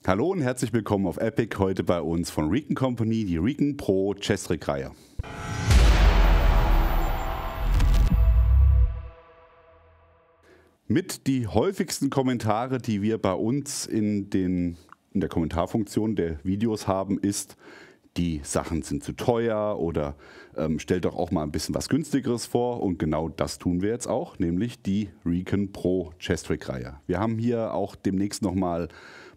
Hallo und herzlich willkommen auf Epic, heute bei uns von Recon Company, die Recon Pro Chest-Rig-Reihe. Mit die häufigsten Kommentare, die wir bei uns in der Kommentarfunktion der Videos haben, ist: Die Sachen sind zu teuer oder stellt doch auch mal ein bisschen was Günstigeres vor. Und genau das tun wir jetzt auch, nämlich die Recon Pro Chest-Rig-Reihe. Wir haben hier auch demnächst nochmal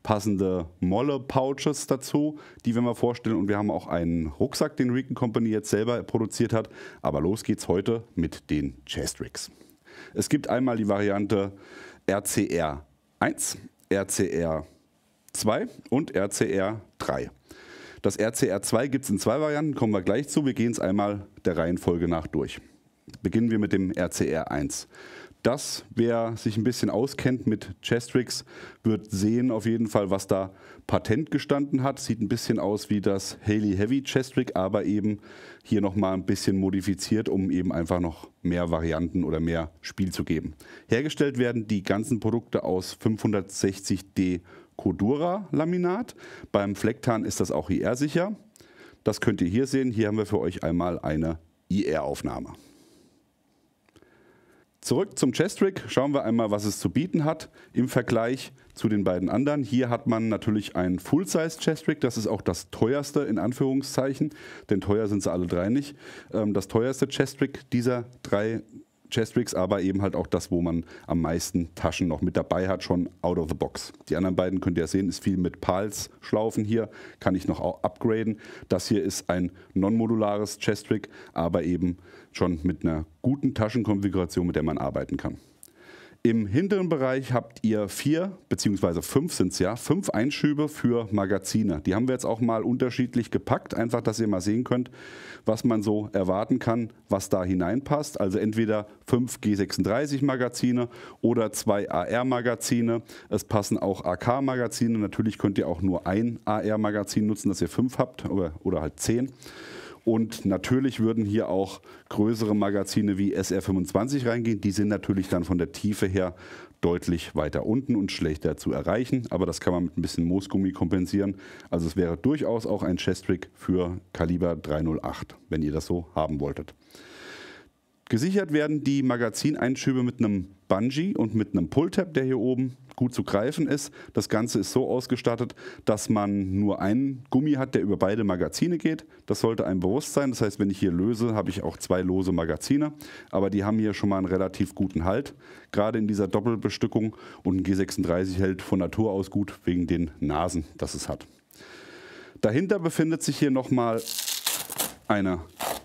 passende Molle-Pouches dazu, die wir mal vorstellen. Und wir haben auch einen Rucksack, den Recon Company jetzt selber produziert hat. Aber los geht's heute mit den Chest-Rigs. Es gibt einmal die Variante RCR 1, RCR 2 und RCR 3. Das RCR 2 gibt es in zwei Varianten, kommen wir gleich zu. Wir gehen es einmal der Reihenfolge nach durch. Beginnen wir mit dem RCR 1. Das, wer sich ein bisschen auskennt mit Chest-Rigs, wird sehen auf jeden Fall, was da Patent gestanden hat. Sieht ein bisschen aus wie das Haley Heavy Chest-Rig, aber eben hier nochmal ein bisschen modifiziert, um eben einfach noch mehr Varianten oder mehr Spiel zu geben. Hergestellt werden die ganzen Produkte aus 560D Cordura Laminat. Beim Flecktarn ist das auch IR sicher. Das könnt ihr hier sehen. Hier haben wir für euch einmal eine IR-Aufnahme. Zurück zum Chest-Rig, schauen wir einmal, was es zu bieten hat im Vergleich zu den beiden anderen. Hier hat man natürlich ein Full-Size Chest-Rig, das ist auch das teuerste in Anführungszeichen, denn teuer sind sie alle drei nicht. Das teuerste Chest-Rig dieser drei Chest-Rigs, aber eben halt auch das, wo man am meisten Taschen noch mit dabei hat, schon out of the box. Die anderen beiden könnt ihr sehen, ist viel mit PALS-Schlaufen hier, kann ich noch upgraden. Das hier ist ein non-modulares Chest-Rig, aber eben schon mit einer guten Taschenkonfiguration, mit der man arbeiten kann. Im hinteren Bereich habt ihr 4 bzw. 5 sind es ja, 5 Einschübe für Magazine. Die haben wir jetzt auch mal unterschiedlich gepackt, einfach, dass ihr mal sehen könnt, was man so erwarten kann, was da hineinpasst. Also entweder 5 G36 Magazine oder 2 AR Magazine. Es passen auch AK Magazine. Natürlich könnt ihr auch nur ein AR Magazin nutzen, dass ihr 5 habt oder halt 10. Und natürlich würden hier auch größere Magazine wie SR25 reingehen. Die sind natürlich dann von der Tiefe her deutlich weiter unten und schlechter zu erreichen. Aber das kann man mit ein bisschen Moosgummi kompensieren. Also es wäre durchaus auch ein Chest-Rig für Kaliber 308, wenn ihr das so haben wolltet. Gesichert werden die Magazineinschübe mit einem Bungee und mit einem Pull-Tab, der hier oben gut zu greifen ist. Das Ganze ist so ausgestattet, dass man nur einen Gummi hat, der über beide Magazine geht. Das sollte einem bewusst sein. Das heißt, wenn ich hier löse, habe ich auch 2 lose Magazine. Aber die haben hier schon mal einen relativ guten Halt, gerade in dieser Doppelbestückung. Und ein G36 hält von Natur aus gut wegen den Nasen, das es hat. Dahinter befindet sich hier nochmal eine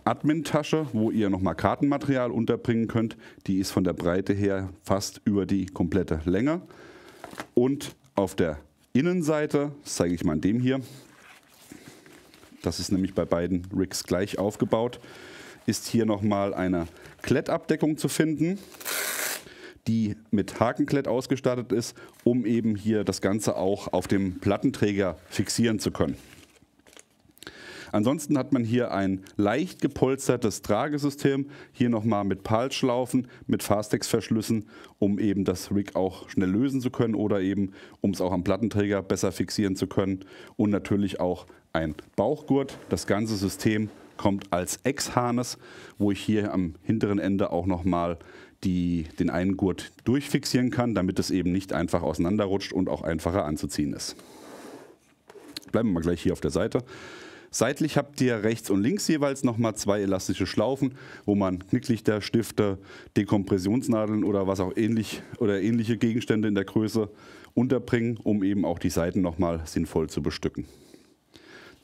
Admin-Tasche, wo ihr nochmal Kartenmaterial unterbringen könnt. Die ist von der Breite her fast über die komplette Länge. Und auf der Innenseite, das zeige ich mal an dem hier, das ist nämlich bei beiden Rigs gleich aufgebaut, ist hier nochmal eine Klettabdeckung zu finden, die mit Hakenklett ausgestattet ist, um eben hier das Ganze auch auf dem Plattenträger fixieren zu können. Ansonsten hat man hier ein leicht gepolstertes Tragesystem, hier nochmal mit PALS-Schlaufen, mit Fastex-Verschlüssen, um eben das Rig auch schnell lösen zu können oder eben um es auch am Plattenträger besser fixieren zu können. Und natürlich auch ein Bauchgurt. Das ganze System kommt als Ex-Harness, wo ich hier am hinteren Ende auch nochmal den einen Gurt durchfixieren kann, damit es eben nicht einfach auseinanderrutscht und auch einfacher anzuziehen ist. Bleiben wir mal gleich hier auf der Seite. Seitlich habt ihr rechts und links jeweils nochmal 2 elastische Schlaufen, wo man Knicklichter, Stifte, Dekompressionsnadeln oder was auch ähnliche Gegenstände in der Größe unterbringen, um eben auch die Seiten nochmal sinnvoll zu bestücken.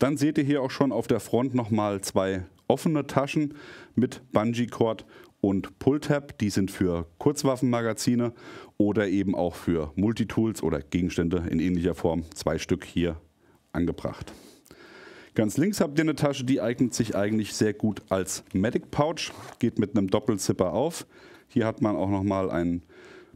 Dann seht ihr hier auch schon auf der Front nochmal 2 offene Taschen mit Bungee-Cord und Pull-Tab. Die sind für Kurzwaffenmagazine oder eben auch für Multitools oder Gegenstände in ähnlicher Form. 2 Stück hier angebracht. Ganz links habt ihr eine Tasche, die eignet sich eigentlich sehr gut als Medic Pouch, geht mit einem Doppelzipper auf. Hier hat man auch nochmal einen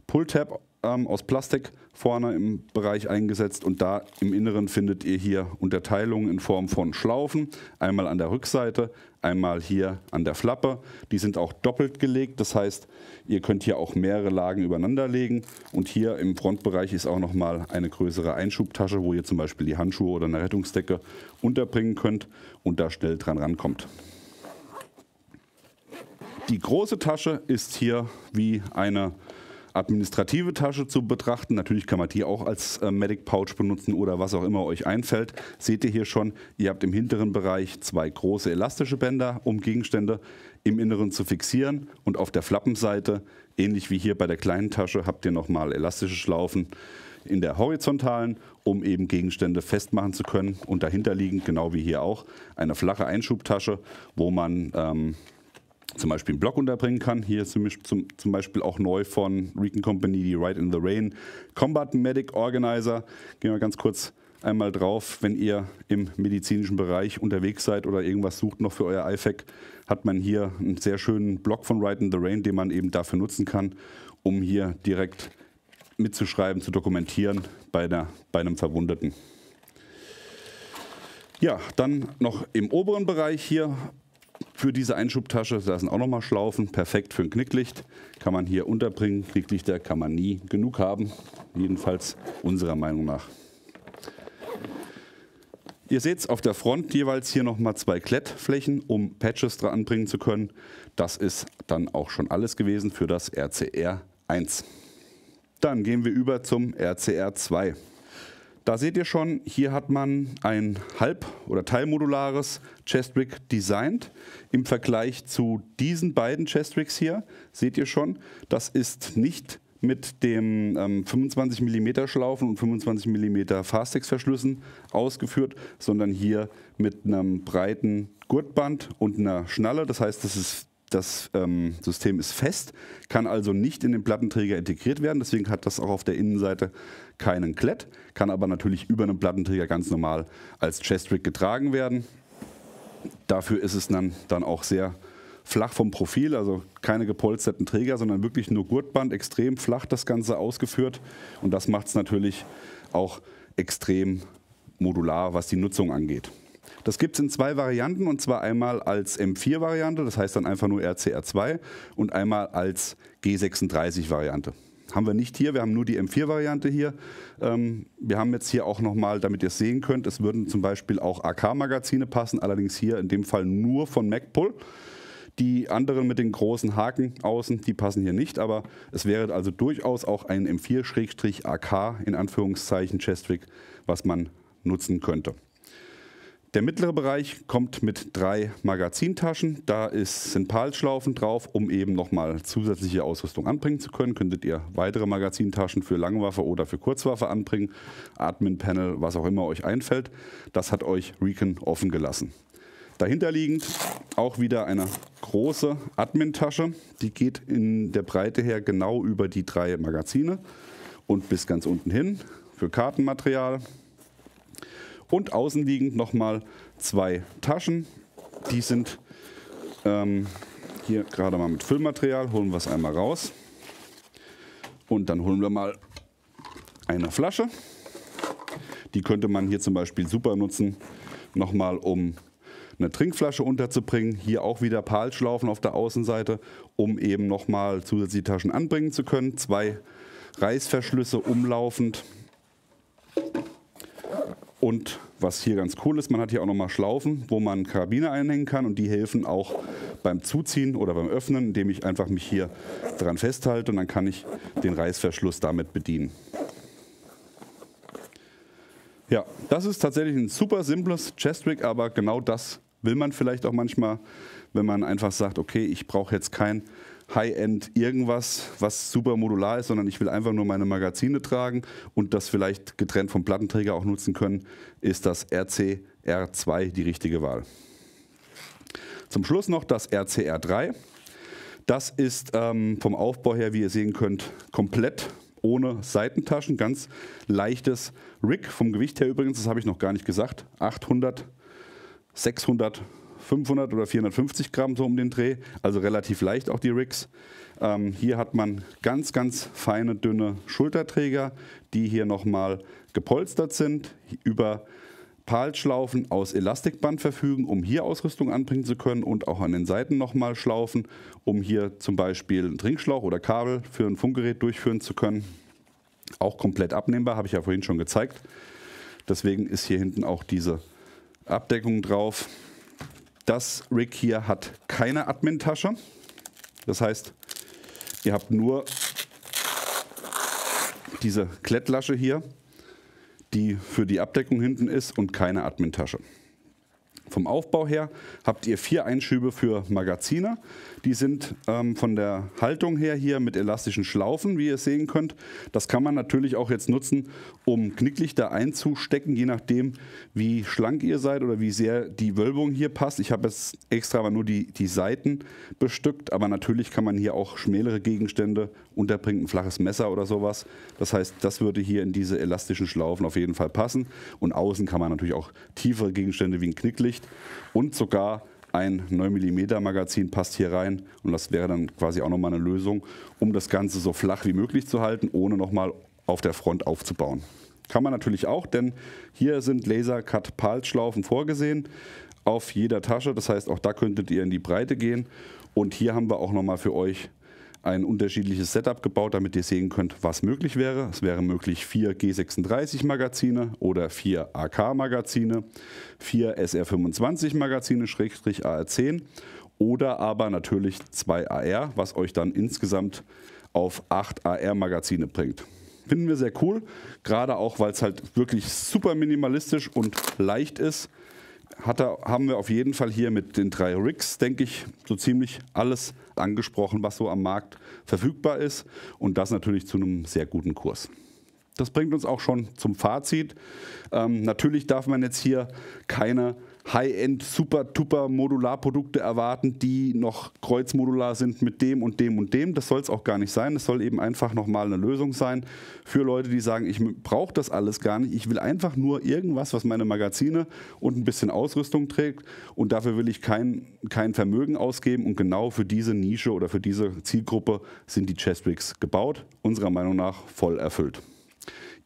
Pull-Tab aus Plastik vorne im Bereich eingesetzt und da im Inneren findet ihr hier Unterteilungen in Form von Schlaufen, einmal an der Rückseite, einmal hier an der Flappe. Die sind auch doppelt gelegt, das heißt, ihr könnt hier auch mehrere Lagen übereinander legen und hier im Frontbereich ist auch nochmal eine größere Einschubtasche, wo ihr zum Beispiel die Handschuhe oder eine Rettungsdecke unterbringen könnt und da schnell dran rankommt. Die große Tasche ist hier wie eine administrative Tasche zu betrachten. Natürlich kann man die auch als Medic Pouch benutzen oder was auch immer euch einfällt. Seht ihr hier schon, ihr habt im hinteren Bereich zwei große elastische Bänder, um Gegenstände im Inneren zu fixieren. Und auf der Flappenseite, ähnlich wie hier bei der kleinen Tasche, habt ihr nochmal elastische Schlaufen in der horizontalen, um eben Gegenstände festmachen zu können. Und dahinter liegend, genau wie hier auch, eine flache Einschubtasche, wo man zum Beispiel einen Block unterbringen kann. Hier ist zum Beispiel auch neu von Recon Company die Ride in the Rain Combat Medic Organizer. Gehen wir ganz kurz einmal drauf. Wenn ihr im medizinischen Bereich unterwegs seid oder irgendwas sucht noch für euer IFAC, hat man hier einen sehr schönen Block von Ride in the Rain, den man eben dafür nutzen kann, um hier direkt mitzuschreiben, zu dokumentieren bei einem Verwundeten. Ja, dann noch im oberen Bereich hier für diese Einschubtasche, da sind auch nochmal Schlaufen, perfekt für ein Knicklicht, kann man hier unterbringen. Knicklichter kann man nie genug haben, jedenfalls unserer Meinung nach. Ihr seht es auf der Front jeweils hier nochmal zwei Klettflächen, um Patches dran anbringen zu können. Das ist dann auch schon alles gewesen für das RCR 1. Dann gehen wir über zum RCR 2. Da seht ihr schon, hier hat man ein halb- oder teilmodulares Chest-Rig designt. Im Vergleich zu diesen beiden Chest-Rigs hier, seht ihr schon, das ist nicht mit dem 25 mm Schlaufen und 25 mm Fastex-Verschlüssen ausgeführt, sondern hier mit einem breiten Gurtband und einer Schnalle. Das heißt, das System ist fest, kann also nicht in den Plattenträger integriert werden, deswegen hat das auch auf der Innenseite keinen Klett, kann aber natürlich über einen Plattenträger ganz normal als Chest-Rig getragen werden. Dafür ist es dann auch sehr flach vom Profil, also keine gepolsterten Träger, sondern wirklich nur Gurtband, extrem flach das Ganze ausgeführt und das macht es natürlich auch extrem modular, was die Nutzung angeht. Das gibt es in zwei Varianten und zwar einmal als M4-Variante, das heißt dann einfach nur RCR2 und einmal als G36-Variante. Haben wir nicht hier, wir haben nur die M4-Variante hier. Wir haben jetzt hier auch nochmal, damit ihr es sehen könnt, es würden zum Beispiel auch AK-Magazine passen, allerdings hier in dem Fall nur von Magpul. Die anderen mit den großen Haken außen, die passen hier nicht, aber es wäre also durchaus auch ein M4-AK in Anführungszeichen Chest-Rig, was man nutzen könnte. Der mittlere Bereich kommt mit 3 Magazintaschen. Da sind PAL-Schlaufen drauf, um eben nochmal zusätzliche Ausrüstung anbringen zu können. Könntet ihr weitere Magazintaschen für Langwaffe oder für Kurzwaffe anbringen. Admin-Panel, was auch immer euch einfällt. Das hat euch Recon offen gelassen. Dahinter liegend auch wieder eine große Admin-Tasche. Die geht in der Breite her genau über die 3 Magazine und bis ganz unten hin für Kartenmaterial. Und außenliegend nochmal 2 Taschen. Die sind hier gerade mal mit Füllmaterial. Holen wir es einmal raus. Und dann holen wir mal eine Flasche. Die könnte man hier zum Beispiel super nutzen, nochmal um eine Trinkflasche unterzubringen. Hier auch wieder PAL-Schlaufen auf der Außenseite, um eben nochmal zusätzliche Taschen anbringen zu können. 2 Reißverschlüsse umlaufend. Und was hier ganz cool ist, man hat hier auch nochmal Schlaufen, wo man Karabiner einhängen kann und die helfen auch beim Zuziehen oder beim Öffnen, indem ich einfach mich hier dran festhalte und dann kann ich den Reißverschluss damit bedienen. Ja, das ist tatsächlich ein super simples Chest-Rig, aber genau das will man vielleicht auch manchmal, wenn man einfach sagt, okay, ich brauche jetzt kein High-End irgendwas, was super modular ist, sondern ich will einfach nur meine Magazine tragen und das vielleicht getrennt vom Plattenträger auch nutzen können, ist das RCR2 die richtige Wahl. Zum Schluss noch das RCR3. Das ist vom Aufbau her, wie ihr sehen könnt, komplett ohne Seitentaschen, ganz leichtes Rig, vom Gewicht her übrigens, das habe ich noch gar nicht gesagt, 800, 600 500 oder 450 Gramm so um den Dreh, also relativ leicht auch die Rigs. Hier hat man ganz, ganz feine, dünne Schulterträger, die hier nochmal gepolstert sind, über PAL-Schlaufen aus Elastikband verfügen, um hier Ausrüstung anbringen zu können und auch an den Seiten nochmal Schlaufen, um hier zum Beispiel einen Trinkschlauch oder Kabel für ein Funkgerät durchführen zu können. Auch komplett abnehmbar, habe ich ja vorhin schon gezeigt. Deswegen ist hier hinten auch diese Abdeckung drauf. Das Rig hier hat keine Admin-Tasche. Das heißt, ihr habt nur diese Klettlasche hier, die für die Abdeckung hinten ist und keine Admin-Tasche. Vom Aufbau her habt ihr 4 Einschübe für Magazine. Die sind von der Haltung her hier mit elastischen Schlaufen, wie ihr sehen könnt. Das kann man natürlich auch jetzt nutzen, um Knicklichter einzustecken, je nachdem, wie schlank ihr seid oder wie sehr die Wölbung hier passt. Ich habe jetzt extra aber nur die Seiten bestückt, aber natürlich kann man hier auch schmälere Gegenstände unterbringen, ein flaches Messer oder sowas. Das heißt, das würde hier in diese elastischen Schlaufen auf jeden Fall passen. Und außen kann man natürlich auch tiefere Gegenstände wie ein Knicklicht und sogar ein 9 mm Magazin passt hier rein und das wäre dann quasi auch nochmal eine Lösung, um das Ganze so flach wie möglich zu halten, ohne nochmal auf der Front aufzubauen. Kann man natürlich auch, denn hier sind Laser-Cut-PAL-Schlaufen vorgesehen auf jeder Tasche, das heißt auch da könntet ihr in die Breite gehen und hier haben wir auch nochmal für euch ein unterschiedliches Setup gebaut, damit ihr sehen könnt, was möglich wäre. Es wäre möglich 4 G36 Magazine oder 4 AK Magazine, 4 SR25 Magazine / AR10 oder aber natürlich 2 AR, was euch dann insgesamt auf 8 AR Magazine bringt. Finden wir sehr cool, gerade auch, weil es halt wirklich super minimalistisch und leicht ist. Haben wir auf jeden Fall hier mit den 3 Rigs, denke ich, so ziemlich alles angesprochen, was so am Markt verfügbar ist und das natürlich zu einem sehr guten Kurs. Das bringt uns auch schon zum Fazit. Natürlich darf man jetzt hier keine High-End, super Modularprodukte erwarten, die noch kreuzmodular sind mit dem und dem und dem. Das soll es auch gar nicht sein. Es soll eben einfach nochmal eine Lösung sein für Leute, die sagen, ich brauche das alles gar nicht. Ich will einfach nur irgendwas, was meine Magazine und ein bisschen Ausrüstung trägt und dafür will ich kein Vermögen ausgeben und genau für diese Nische oder für diese Zielgruppe sind die Chestrigs gebaut, unserer Meinung nach voll erfüllt.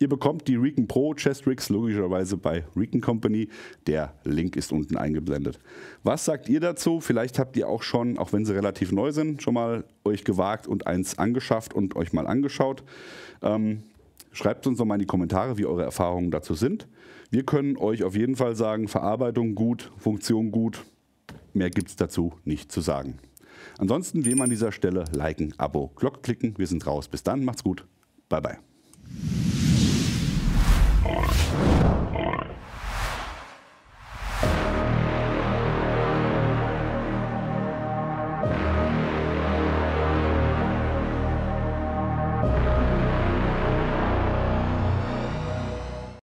Ihr bekommt die Recon Pro Chest Rigs logischerweise bei Recon Company. Der Link ist unten eingeblendet. Was sagt ihr dazu? Vielleicht habt ihr auch schon, auch wenn sie relativ neu sind, schon mal euch gewagt und eins angeschafft und euch mal angeschaut. Schreibt uns doch mal in die Kommentare, wie eure Erfahrungen dazu sind. Wir können euch auf jeden Fall sagen, Verarbeitung gut, Funktion gut. Mehr gibt es dazu nicht zu sagen. Ansonsten wie immer an dieser Stelle liken, Abo, Glocke klicken. Wir sind raus. Bis dann, macht's gut. Bye bye.